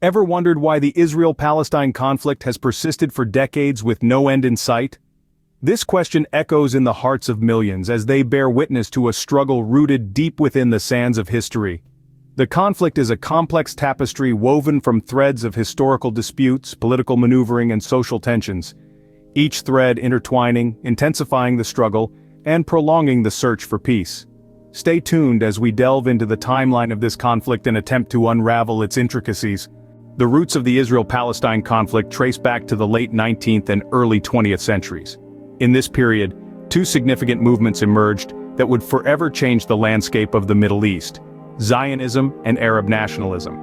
Ever wondered why the Israel-Palestine conflict has persisted for decades with no end in sight? This question echoes in the hearts of millions as they bear witness to a struggle rooted deep within the sands of history. The conflict is a complex tapestry woven from threads of historical disputes, political maneuvering, and social tensions, each thread intertwining, intensifying the struggle, and prolonging the search for peace. Stay tuned as we delve into the timeline of this conflict and attempt to unravel its intricacies. The roots of the Israel-Palestine conflict trace back to the late 19th and early 20th centuries. In this period, two significant movements emerged that would forever change the landscape of the Middle East: Zionism and Arab nationalism.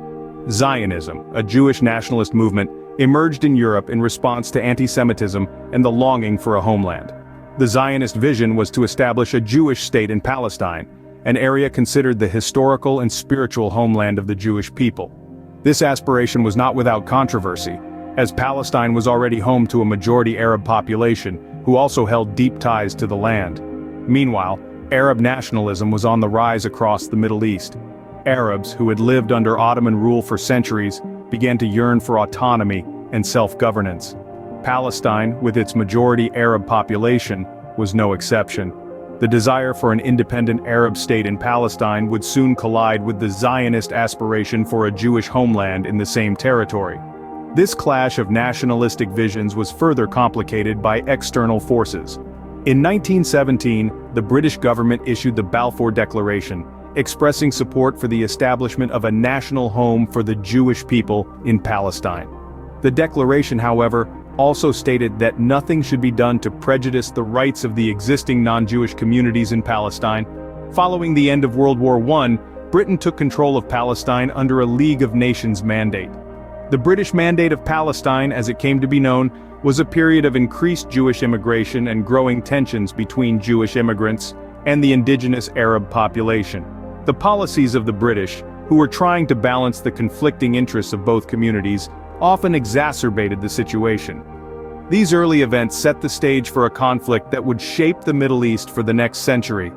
Zionism, a Jewish nationalist movement, emerged in Europe in response to anti-Semitism and the longing for a homeland. The Zionist vision was to establish a Jewish state in Palestine, an area considered the historical and spiritual homeland of the Jewish people. This aspiration was not without controversy, as Palestine was already home to a majority Arab population who also held deep ties to the land. Meanwhile, Arab nationalism was on the rise across the Middle East. Arabs, who had lived under Ottoman rule for centuries, began to yearn for autonomy and self-governance. Palestine, with its majority Arab population, was no exception. The desire for an independent Arab state in Palestine would soon collide with the Zionist aspiration for a Jewish homeland in the same territory. This clash of nationalistic visions was further complicated by external forces. In 1917, the British government issued the Balfour Declaration, expressing support for the establishment of a national home for the Jewish people in Palestine. The declaration, however, also stated that nothing should be done to prejudice the rights of the existing non-Jewish communities in Palestine. Following the end of World War I, Britain took control of Palestine under a League of Nations mandate. The British Mandate of Palestine, as it came to be known, was a period of increased Jewish immigration and growing tensions between Jewish immigrants and the indigenous Arab population. The policies of the British, who were trying to balance the conflicting interests of both communities, often exacerbated the situation. These early events set the stage for a conflict that would shape the Middle East for the next century.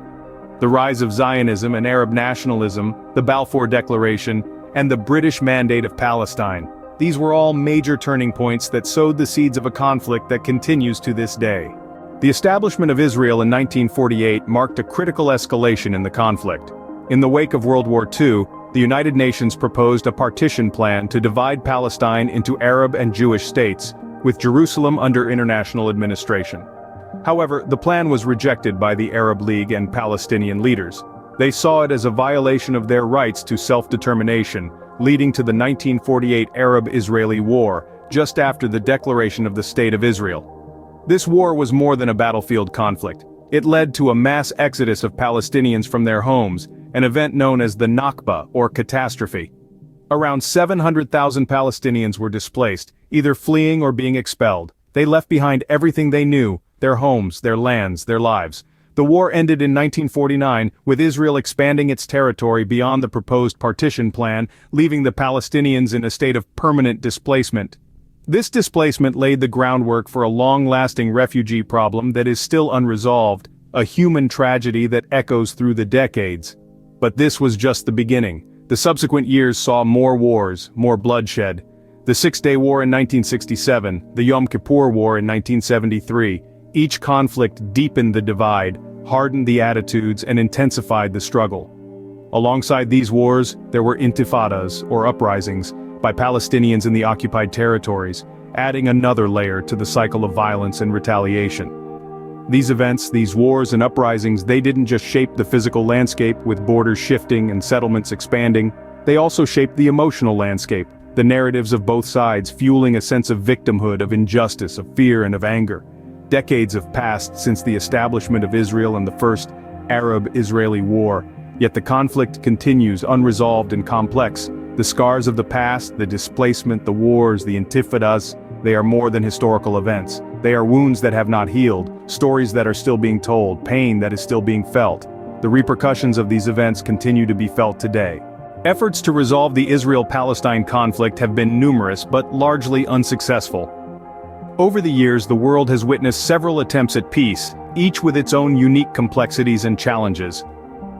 The rise of Zionism and Arab nationalism, the Balfour Declaration, and the British Mandate of Palestine. These were all major turning points that sowed the seeds of a conflict that continues to this day. The establishment of Israel in 1948 marked a critical escalation in the conflict. In the wake of World War II, the United Nations proposed a partition plan to divide Palestine into Arab and Jewish states, with Jerusalem under international administration. However, the plan was rejected by the Arab League and Palestinian leaders. They saw it as a violation of their rights to self-determination, leading to the 1948 Arab-Israeli War, just after the declaration of the State of Israel. This war was more than a battlefield conflict. It led to a mass exodus of Palestinians from their homes, an event known as the Nakba, or catastrophe. Around 700,000 Palestinians were displaced, either fleeing or being expelled. They left behind everything they knew, their homes, their lands, their lives. The war ended in 1949, with Israel expanding its territory beyond the proposed partition plan, leaving the Palestinians in a state of permanent displacement. This displacement laid the groundwork for a long-lasting refugee problem that is still unresolved, a human tragedy that echoes through the decades. But this was just the beginning. The subsequent years saw more wars, more bloodshed. The Six-Day War in 1967, the Yom Kippur War in 1973, each conflict deepened the divide, hardened the attitudes, and intensified the struggle. Alongside these wars, there were intifadas, or uprisings, by Palestinians in the occupied territories, adding another layer to the cycle of violence and retaliation. These events, these wars and uprisings, they didn't just shape the physical landscape with borders shifting and settlements expanding, they also shaped the emotional landscape, the narratives of both sides fueling a sense of victimhood, of injustice, of fear, and of anger. Decades have passed since the establishment of Israel and the First Arab-Israeli War, yet the conflict continues unresolved and complex. The scars of the past, the displacement, the wars, the intifadas, they are more than historical events. They are wounds that have not healed, stories that are still being told, pain that is still being felt. The repercussions of these events continue to be felt today. Efforts to resolve the Israel-Palestine conflict have been numerous but largely unsuccessful. Over the years, the world has witnessed several attempts at peace, each with its own unique complexities and challenges.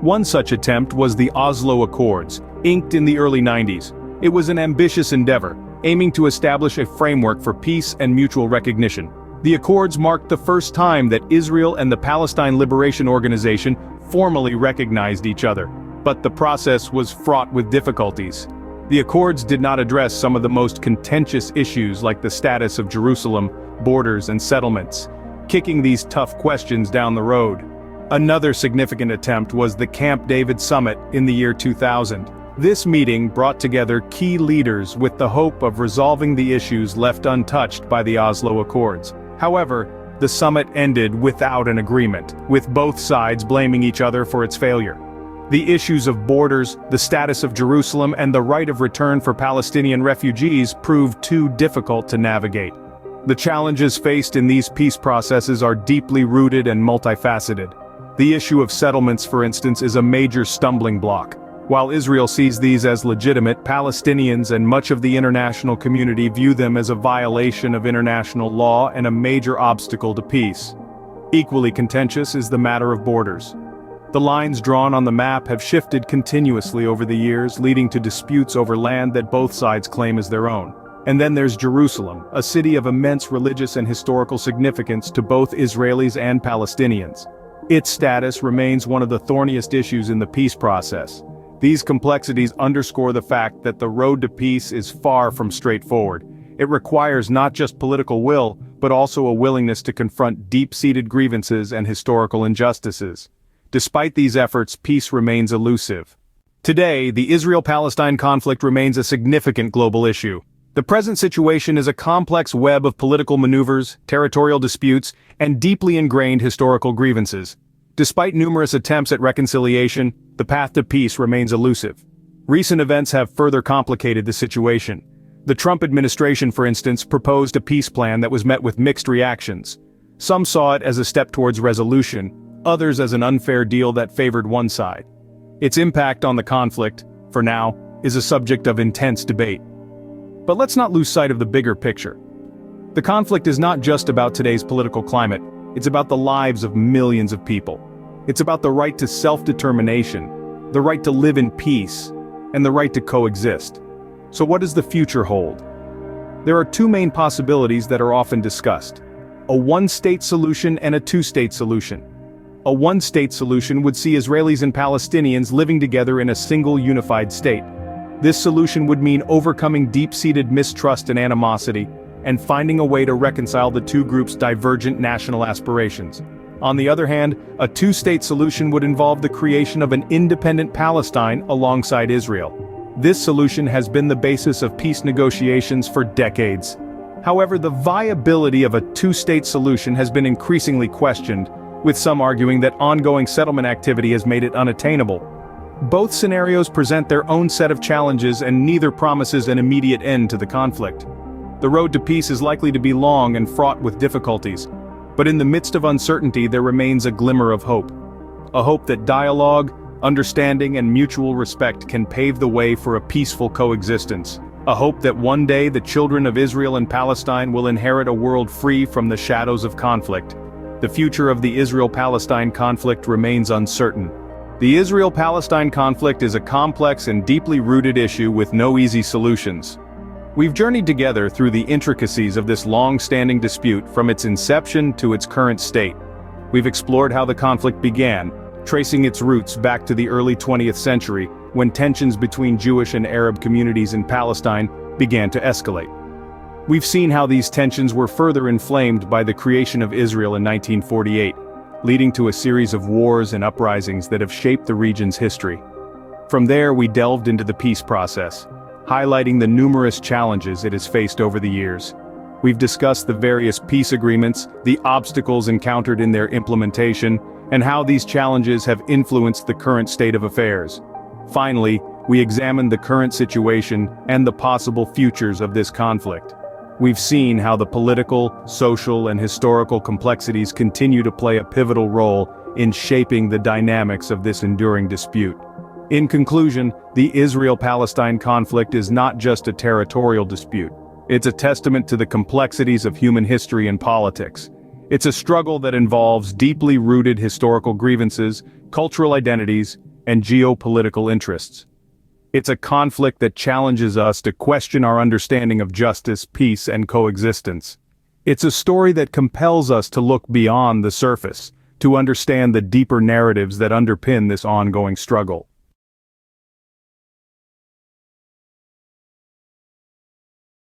One such attempt was the Oslo Accords, inked in the early 90s. It was an ambitious endeavor, aiming to establish a framework for peace and mutual recognition. The Accords marked the first time that Israel and the Palestine Liberation Organization formally recognized each other. But the process was fraught with difficulties. The Accords did not address some of the most contentious issues like the status of Jerusalem, borders and settlements, kicking these tough questions down the road. Another significant attempt was the Camp David Summit in the year 2000. This meeting brought together key leaders with the hope of resolving the issues left untouched by the Oslo Accords. However, the summit ended without an agreement, with both sides blaming each other for its failure. The issues of borders, the status of Jerusalem, and the right of return for Palestinian refugees proved too difficult to navigate. The challenges faced in these peace processes are deeply rooted and multifaceted. The issue of settlements, for instance, is a major stumbling block. While Israel sees these as legitimate, Palestinians and much of the international community view them as a violation of international law and a major obstacle to peace. Equally contentious is the matter of borders. The lines drawn on the map have shifted continuously over the years, leading to disputes over land that both sides claim as their own. And then there's Jerusalem, a city of immense religious and historical significance to both Israelis and Palestinians. Its status remains one of the thorniest issues in the peace process. These complexities underscore the fact that the road to peace is far from straightforward. It requires not just political will, but also a willingness to confront deep-seated grievances and historical injustices. Despite these efforts, peace remains elusive. Today, the Israel-Palestine conflict remains a significant global issue. The present situation is a complex web of political maneuvers, territorial disputes, and deeply ingrained historical grievances. Despite numerous attempts at reconciliation, the path to peace remains elusive. Recent events have further complicated the situation. The Trump administration, for instance, proposed a peace plan that was met with mixed reactions. Some saw it as a step towards resolution, others as an unfair deal that favored one side. Its impact on the conflict, for now, is a subject of intense debate. But let's not lose sight of the bigger picture. The conflict is not just about today's political climate, it's about the lives of millions of people. It's about the right to self-determination, the right to live in peace, and the right to coexist. So what does the future hold? There are two main possibilities that are often discussed: a one-state solution and a two-state solution. A one-state solution would see Israelis and Palestinians living together in a single unified state. This solution would mean overcoming deep-seated mistrust and animosity, and finding a way to reconcile the two groups' divergent national aspirations. On the other hand, a two-state solution would involve the creation of an independent Palestine alongside Israel. This solution has been the basis of peace negotiations for decades. However, the viability of a two-state solution has been increasingly questioned, with some arguing that ongoing settlement activity has made it unattainable. Both scenarios present their own set of challenges, and neither promises an immediate end to the conflict. The road to peace is likely to be long and fraught with difficulties, but in the midst of uncertainty there remains a glimmer of hope. A hope that dialogue, understanding and mutual respect can pave the way for a peaceful coexistence. A hope that one day the children of Israel and Palestine will inherit a world free from the shadows of conflict. The future of the Israel-Palestine conflict remains uncertain. The Israel-Palestine conflict is a complex and deeply rooted issue with no easy solutions. We've journeyed together through the intricacies of this long-standing dispute from its inception to its current state. We've explored how the conflict began, tracing its roots back to the early 20th century, when tensions between Jewish and Arab communities in Palestine began to escalate. We've seen how these tensions were further inflamed by the creation of Israel in 1948, leading to a series of wars and uprisings that have shaped the region's history. From there, we delved into the peace process, highlighting the numerous challenges it has faced over the years. We've discussed the various peace agreements, the obstacles encountered in their implementation, and how these challenges have influenced the current state of affairs. Finally, we examined the current situation and the possible futures of this conflict. We've seen how the political, social, and historical complexities continue to play a pivotal role in shaping the dynamics of this enduring dispute. In conclusion, the Israel-Palestine conflict is not just a territorial dispute. It's a testament to the complexities of human history and politics. It's a struggle that involves deeply rooted historical grievances, cultural identities, and geopolitical interests. It's a conflict that challenges us to question our understanding of justice, peace, and coexistence. It's a story that compels us to look beyond the surface, to understand the deeper narratives that underpin this ongoing struggle.